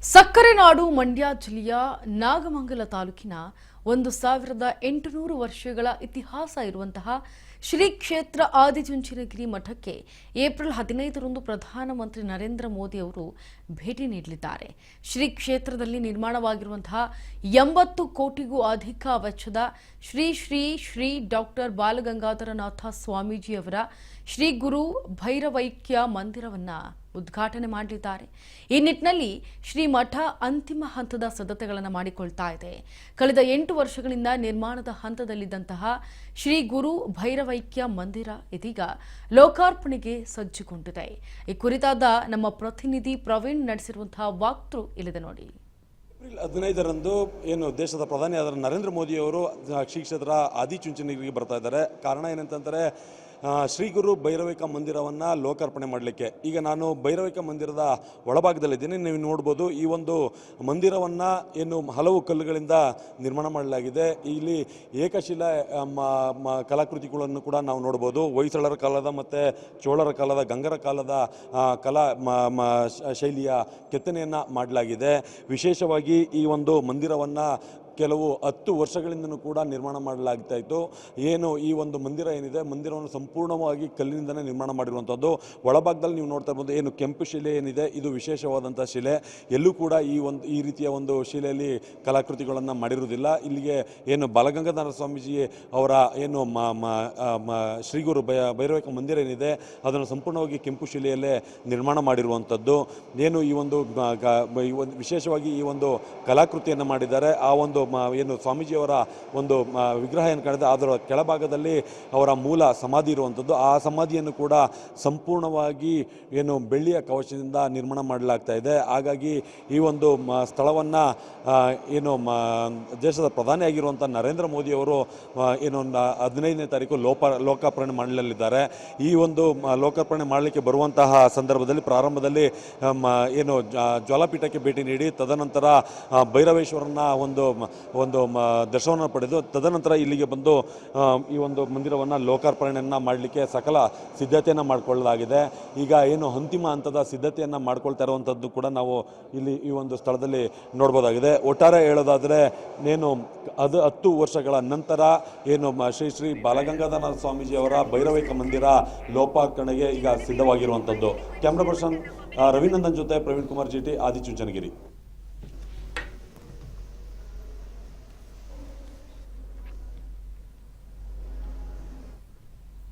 ಸಕ್ಕರೆ ನಾಡು ಮಂಡ್ಯ ಜಿಲ್ಲೆಯ ನಾಗಮಂಗಲ ತಾಲೂಕಿನ 1800 ವರ್ಷಗಳ ಇತಿಹಾಸ ಇರುವಂತಹ ಶ್ರೀ ಕ್ಷೇತ್ರ ಆದಿಚುಂಚನಗಿರಿ ಮಠಕ್ಕೆ ಏಪ್ರಿಲ್ 15ರಂದು ಪ್ರಧಾನಮಂತ್ರಿ ನರೇಂದ್ರ ಮೋದಿ ಅವರು ಭೇಟಿ ನೀಡಲಿದ್ದಾರೆ. ಶ್ರೀ ಕ್ಷೇತ್ರದಲ್ಲಿ ನಿರ್ಮಾಣವಾಗಿರುವಂತಹ 80 ಕೋಟಿಗೂ ಅಧಿಕ ವೆಚ್ಚದ ಶ್ರೀ ಶ್ರೀ ಶ್ರೀ ಡಾಕ್ಟರ್ ಬಾಲಗಂಗಾಧರನಾಥ ಸ್ವಾಮೀಜಿ ಅವರ ಶ್ರೀ ಗುರು ಭೈರವೈಕ್ಯ ಮಂದಿರವನ್ನು ಉದ್ಘಾಟನೆ ಮಾಡಲಿದ್ದಾರೆ. ಈ ನಿಟ್ಟಿನಲ್ಲಿ ಶ್ರೀ ಮಠ ಅಂತಿಮ ಹಂತದ ಸಿದ್ಧತೆಗಳನ್ನು ಮಾಡಿಕೊಳ್ತಾ ಇದೆ. ಕಳೆದ 8 ವರ್ಷಗಳಿಂದ ನಿರ್ಮಾಣದ ಹಂತದಲ್ಲಿದ್ದಂತಹ ಶ್ರೀ ಗುರು ಭೈರವೈಕ್ಯ ಮಂದಿರ ಇದೀಗ ಲೋಕಾರ್ಪಣೆಗೆ ಸಜ್ಜುಗೊಂಡಿದೆ. ಈ ಕುರಿತಾದ ನಮ್ಮ ಪ್ರತಿನಿಧಿ ಪ್ರವೀಣ್ ನಡೆಸಿರುವಂತಹ ವಾಕ್ಥ್ರೂ ಇಲ್ಲಿದೆ ನೋಡಿ. ಏಪ್ರಿಲ್ 15ರಂದು ಏನು ದೇಶದ ಪ್ರಧಾನಿ ನರೇಂದ್ರ ಮೋದಿ ಅವರು ಶ್ರೀ ಕ್ಷೇತ್ರ ಆದಿಚುಂಚನಗಿರಿಗೆ ಬರ್ತಾ ಇದ್ದಾರೆ. ಕಾರಣ ಏನಂತಂದರೆ ಶ್ರೀ ಗುರು ಭೈರವೈಕ್ಯ ಮಂದಿರವನ್ನು ಲೋಕಾರ್ಪಣೆ ಮಾಡಲಿಕ್ಕೆ. ಈಗ ನಾನು ಭೈರವೈಕ್ಯ ಮಂದಿರದ ಒಳಭಾಗದಲ್ಲಿದ್ದೀನಿ. ನೀವು ನೋಡ್ಬೋದು, ಈ ಒಂದು ಮಂದಿರವನ್ನು ಏನು ಹಲವು ಕಲ್ಲುಗಳಿಂದ ನಿರ್ಮಾಣ ಮಾಡಲಾಗಿದೆ. ಇಲ್ಲಿ ಏಕಶಿಲಾ ಕಲಾಕೃತಿಗಳನ್ನು ಕೂಡ ನಾವು ನೋಡ್ಬೋದು. ಹೊಯ್ಸಳರ ಕಾಲದ ಮತ್ತು ಚೋಳರ ಕಾಲದ, ಗಂಗರ ಕಾಲದ ಕಲಾ ಶೈಲಿಯ ಕೆತ್ತನೆಯನ್ನು ಮಾಡಲಾಗಿದೆ. ವಿಶೇಷವಾಗಿ ಈ ಒಂದು ಮಂದಿರವನ್ನು ಕೆಲವು 10 ವರ್ಷಗಳಿಂದನೂ ಕೂಡ ನಿರ್ಮಾಣ ಮಾಡಲಾಗ್ತಾ ಇತ್ತು. ಏನು ಈ ಒಂದು ಮಂದಿರ ಏನಿದೆ, ಮಂದಿರವನ್ನು ಸಂಪೂರ್ಣವಾಗಿ ಕಲ್ಲಿನಿಂದಲೇ ನಿರ್ಮಾಣ ಮಾಡಿರುವಂಥದ್ದು. ಒಳಭಾಗದಲ್ಲಿ ನೀವು ನೋಡ್ತಾ ಇರ್ಬೋದು, ಏನು ಕೆಂಪು ಶಿಲೆ ಏನಿದೆ, ಇದು ವಿಶೇಷವಾದಂಥ ಶಿಲೆ. ಎಲ್ಲೂ ಕೂಡ ಈ ರೀತಿಯ ಒಂದು ಶಿಲೆಯಲ್ಲಿ ಕಲಾಕೃತಿಗಳನ್ನು ಮಾಡಿರುವುದಿಲ್ಲ. ಇಲ್ಲಿಗೆ ಏನು ಬಾಲಗಂಗಾಧರ ಸ್ವಾಮೀಜಿ ಅವರ ಏನು ಶ್ರೀ ಗುರು ಭೈರವೈಕ್ಯ ಮಂದಿರ ಏನಿದೆ, ಅದನ್ನು ಸಂಪೂರ್ಣವಾಗಿ ಕೆಂಪು ಶಿಲೆಯಲ್ಲೇ ನಿರ್ಮಾಣ ಮಾಡಿರುವಂಥದ್ದು. ಏನು ಈ ಒಂದು ವಿಶೇಷವಾಗಿ ಈ ಒಂದು ಕಲಾಕೃತಿಯನ್ನು ಮಾಡಿದ್ದಾರೆ. ಆ ಒಂದು ಏನು ಸ್ವಾಮೀಜಿಯವರ ಒಂದು ವಿಗ್ರಹ ಏನು ಕಾಣಿದೆ, ಅದರ ಕೆಳಭಾಗದಲ್ಲಿ ಅವರ ಮೂಲ ಸಮಾಧಿ ಇರುವಂಥದ್ದು. ಆ ಸಮಾಧಿಯನ್ನು ಕೂಡ ಸಂಪೂರ್ಣವಾಗಿ ಏನು ಬೆಳ್ಳಿಯ ಕವಚದಿಂದ ನಿರ್ಮಾಣ ಮಾಡಲಾಗ್ತಾ ಇದೆ. ಹಾಗಾಗಿ ಈ ಒಂದು ಸ್ಥಳವನ್ನು ಏನು ದೇಶದ ಪ್ರಧಾನಿಯಾಗಿರುವಂಥ ನರೇಂದ್ರ ಮೋದಿಯವರು ಏನು 15ನೇ ತಾರೀಕು ಲೋಕಾರ್ಪಣೆ ಮಾಡಲಿದ್ದಾರೆ. ಈ ಒಂದು ಲೋಕಾರ್ಪಣೆ ಮಾಡಲಿಕ್ಕೆ ಬರುವಂತಹ ಸಂದರ್ಭದಲ್ಲಿ ಪ್ರಾರಂಭದಲ್ಲಿ ಏನು ಜ್ವಾಲಾಪೀಠಕ್ಕೆ ಭೇಟಿ ನೀಡಿ, ತದನಂತರ ಭೈರವೇಶ್ವರನ ಒಂದು ದರ್ಶನವನ್ನು ಪಡೆದು, ತದನಂತರ ಇಲ್ಲಿಗೆ ಬಂದು ಈ ಒಂದು ಮಂದಿರವನ್ನು ಲೋಕಾರ್ಪಣೆಯನ್ನು ಮಾಡಲಿಕ್ಕೆ ಸಕಲ ಸಿದ್ಧತೆಯನ್ನು ಮಾಡಿಕೊಳ್ಳಲಾಗಿದೆ. ಈಗ ಏನು ಅಂತಿಮ ಹಂತದ ಸಿದ್ಧತೆಯನ್ನು ಮಾಡ್ಕೊಳ್ತಾ ಇರುವಂಥದ್ದು ಕೂಡ ನಾವು ಇಲ್ಲಿ ಈ ಒಂದು ಸ್ಥಳದಲ್ಲಿ ನೋಡ್ಬೋದಾಗಿದೆ. ಒಟ್ಟಾರೆ ಹೇಳೋದಾದರೆ ಏನು 10 ವರ್ಷಗಳ ನಂತರ ಏನು ಶ್ರೀ ಶ್ರೀ ಬಾಲಗಂಗಾಧರನಾಥ ಸ್ವಾಮೀಜಿಯವರ ಭೈರವೈಕ್ಯ ಮಂದಿರ ಲೋಕಾರ್ಪಣೆಗೆ ಈಗ ಸಿದ್ಧವಾಗಿರುವಂಥದ್ದು. ಕ್ಯಾಮ್ರಾ ಪರ್ಸನ್ ರವಿನಂದನ್ ಜೊತೆ ಪ್ರವೀಣ್ ಕುಮಾರ್ ಜಿಟಿ, ಆದಿಚುಂಚನಗಿರಿ.